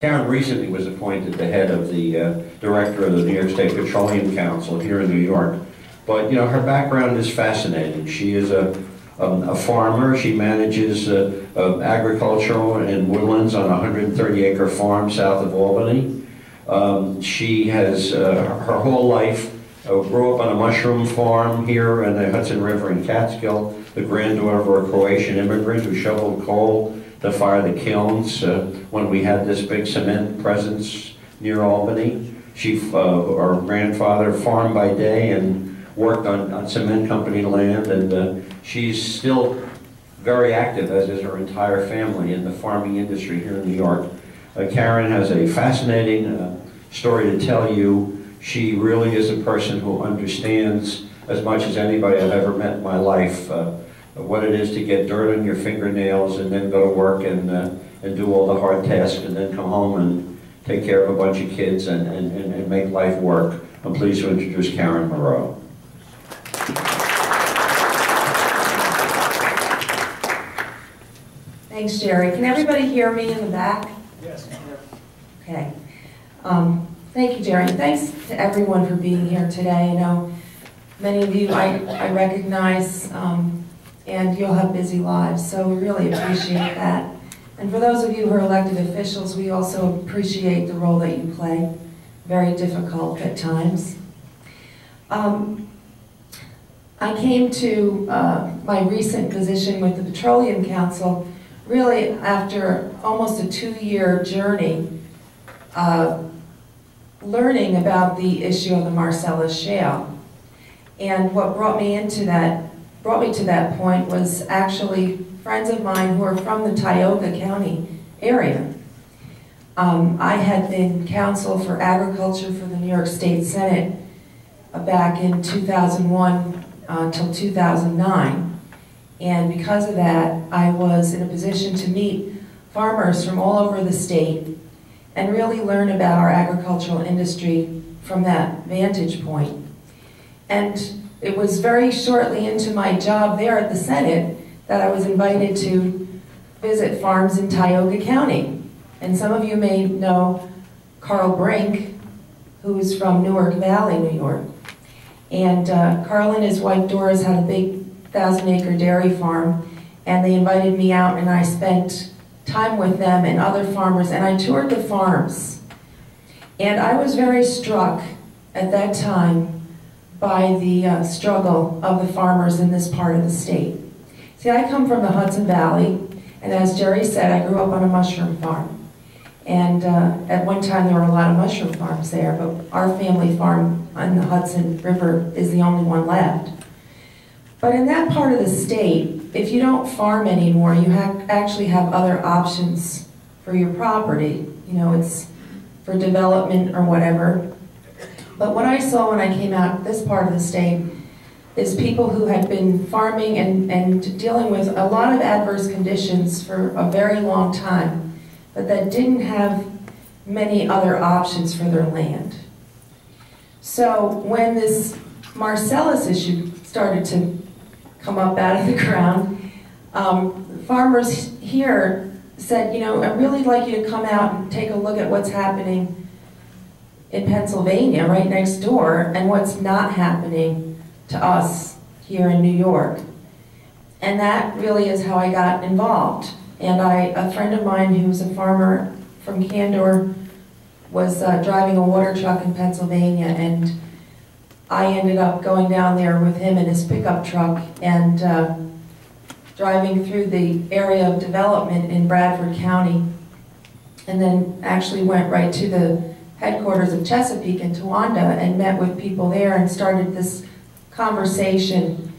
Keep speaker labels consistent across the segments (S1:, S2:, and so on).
S1: Karen recently was appointed the head of the director of the New York State Petroleum Council here in New York. But you know, her background is fascinating. She is a farmer. She manages agricultural and woodlands on a 130-acre farm south of Albany. She has her whole life grew up on a mushroom farm here in the Hudson River in Catskill, the granddaughter of a Croatian immigrant who shoveled coal to fire the kilns when we had this big cement presence near Albany. Her grandfather farmed by day and worked on cement company land, and she's still very active, as is her entire family, in the farming industry here in New York. Karen has a fascinating story to tell you. She really is a person who understands, as much as anybody I've ever met in my life, what it is to get dirt on your fingernails and then go to work and do all the hard tasks and then come home and take care of a bunch of kids and make life work. I'm pleased to introduce Karen Moreau.
S2: Thanks, Jerry. Can everybody hear me in the back?
S3: Yes.
S2: Okay. Thank you, Jerry. Thanks to everyone for being here today. I know many of you I recognize, and you'll have busy lives, so we really appreciate that. And for those of you who are elected officials, we also appreciate the role that you play. Very difficult at times. I came to my recent position with the Petroleum Council really after almost a 2-year journey learning about the issue of the Marcellus Shale. And what brought me to that point was actually friends of mine who are from the Tioga County area. I had been counsel for agriculture for the New York State Senate back in 2001 until 2009. And because of that, I was in a position to meet farmers from all over the state and really learn about our agricultural industry from that vantage point. And it was very shortly into my job there at the Senate that I was invited to visit farms in Tioga County. And some of you may know Carl Brink, who is from Newark Valley, New York. And Carl and his wife Doris had a big 1,000-acre dairy farm, and they invited me out, and I spent time with them and other farmers, and I toured the farms. And I was very struck at that time by the struggle of the farmers in this part of the state. See, I come from the Hudson Valley, and as Jerry said, I grew up on a mushroom farm. And at one time there were a lot of mushroom farms there, but our family farm on the Hudson River is the only one left. But in that part of the state, if you don't farm anymore, you actually have other options for your property. You know, it's for development or whatever. But what I saw when I came out this part of the state is people who had been farming and dealing with a lot of adverse conditions for a very long time, but that didn't have many other options for their land. So when this Marcellus issue started to come up out of the ground, farmers here said, you know, I'd really like you to come out and take a look at what's happening in Pennsylvania right next door and what's not happening to us here in New York. And that really is how I got involved. And a friend of mine who's a farmer from Candor was driving a water truck in Pennsylvania, and I ended up going down there with him in his pickup truck and driving through the area of development in Bradford County, and then actually went right to the headquarters of Chesapeake in Towanda and met with people there and started this conversation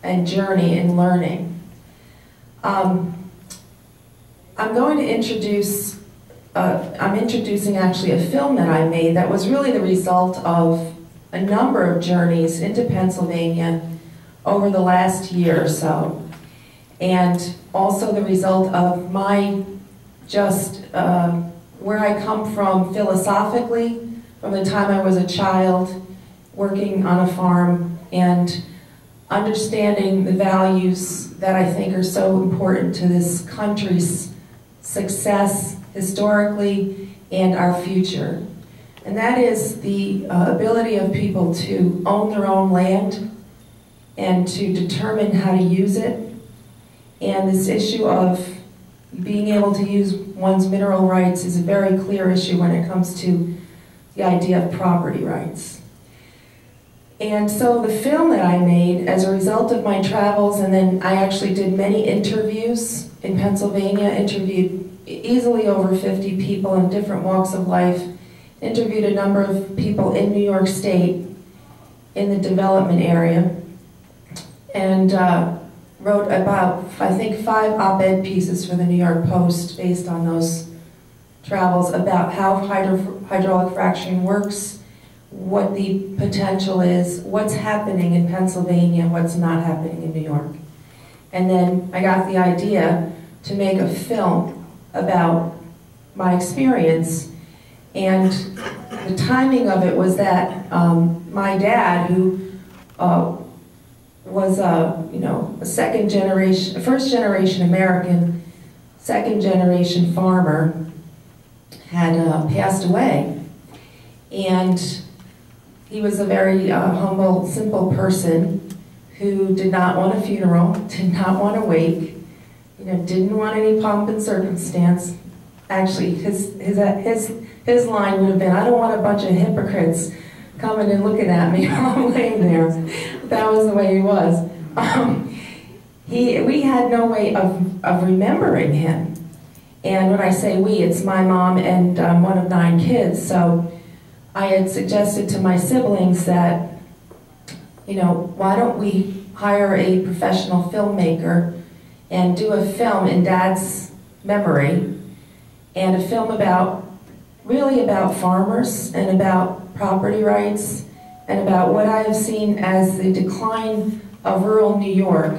S2: and journey in learning. I'm going to introduce, I'm introducing actually a film that I made that was really the result of a number of journeys into Pennsylvania over the last year or so, and also the result of my where I come from philosophically, from the time I was a child working on a farm and understanding the values that I think are so important to this country's success, historically, and our future. And that is the ability of people to own their own land and to determine how to use it. And this issue of being able to use one's mineral rights is a very clear issue when it comes to the idea of property rights. And so the film that I made as a result of my travels, and then I actually did many interviews in Pennsylvania, interviewed easily over 50 people in different walks of life, interviewed a number of people in New York State in the development area, and wrote about, I think, 5 op-ed pieces for the New York Post based on those travels about how hydraulic fracturing works, what the potential is, what's happening in Pennsylvania, what's not happening in New York. And then I got the idea to make a film about my experience, and the timing of it was that my dad, who was a first generation American, second generation farmer, had passed away. And he was a very humble, simple person who did not want a funeral, did not want a wake, didn't want any pomp and circumstance. Actually, his line would have been, I don't want a bunch of hypocrites coming and looking at me while I'm laying there. That was the way he was. We had no way of remembering him. And when I say we, it's my mom and one of 9 kids. So I had suggested to my siblings that, why don't we hire a professional filmmaker and do a film in Dad's memory, and a film really about farmers and about property rights and about what I have seen as the decline of rural New York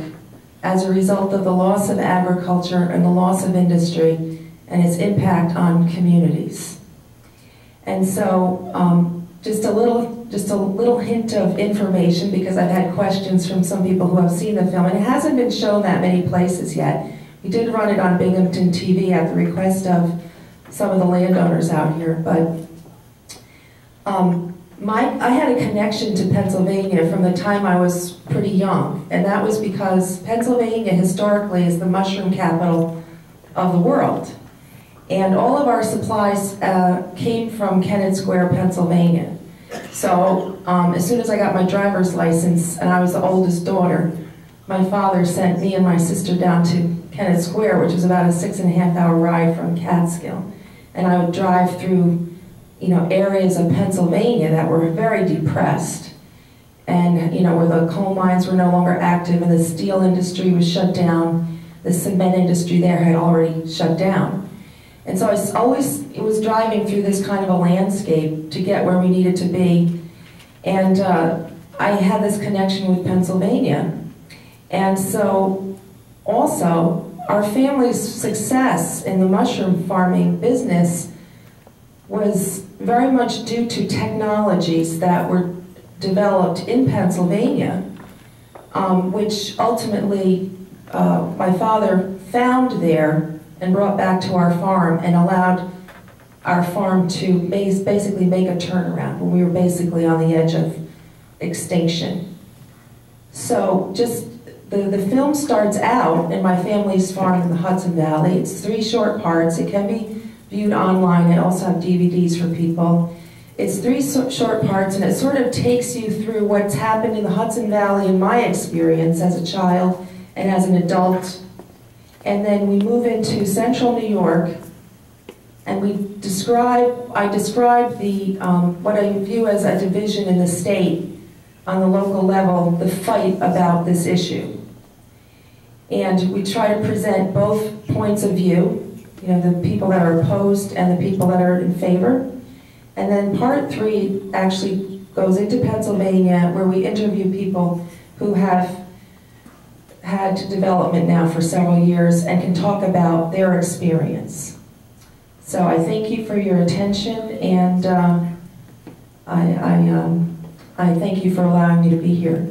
S2: as a result of the loss of agriculture and the loss of industry and its impact on communities. And so just a little hint of information, because I've had questions from some people who have seen the film, and it hasn't been shown that many places yet. We did run it on Binghamton TV at the request of some of the landowners out here, but I had a connection to Pennsylvania from the time I was pretty young, and that was because Pennsylvania historically is the mushroom capital of the world. And all of our supplies came from Kennett Square, Pennsylvania. So as soon as I got my driver's license, and I was the oldest daughter, my father sent me and my sister down to Kennett Square, which was about a 6.5-hour ride from Catskill. And I would drive through areas of Pennsylvania that were very depressed, and where the coal mines were no longer active and the steel industry was shut down. The cement industry there had already shut down. And so I always was driving through this kind of a landscape to get where we needed to be. And I had this connection with Pennsylvania. And so also, our family's success in the mushroom farming business was very much due to technologies that were developed in Pennsylvania, which ultimately my father found there and brought back to our farm and allowed our farm to basically make a turnaround when we were basically on the edge of extinction. So just the film starts out in my family's farm in the Hudson Valley. It's 3 short parts. It can be viewed online. I also have DVDs for people. It's 3 short parts, and it sort of takes you through what's happened in the Hudson Valley in my experience as a child and as an adult. And then we move into central New York, and I describe the what I view as a division in the state on the local level, the fight about this issue. And we try to present both points of view, the people that are opposed and the people that are in favor. And then part 3 actually goes into Pennsylvania, where we interview people who have had development now for several years and can talk about their experience. So I thank you for your attention, and I thank you for allowing me to be here.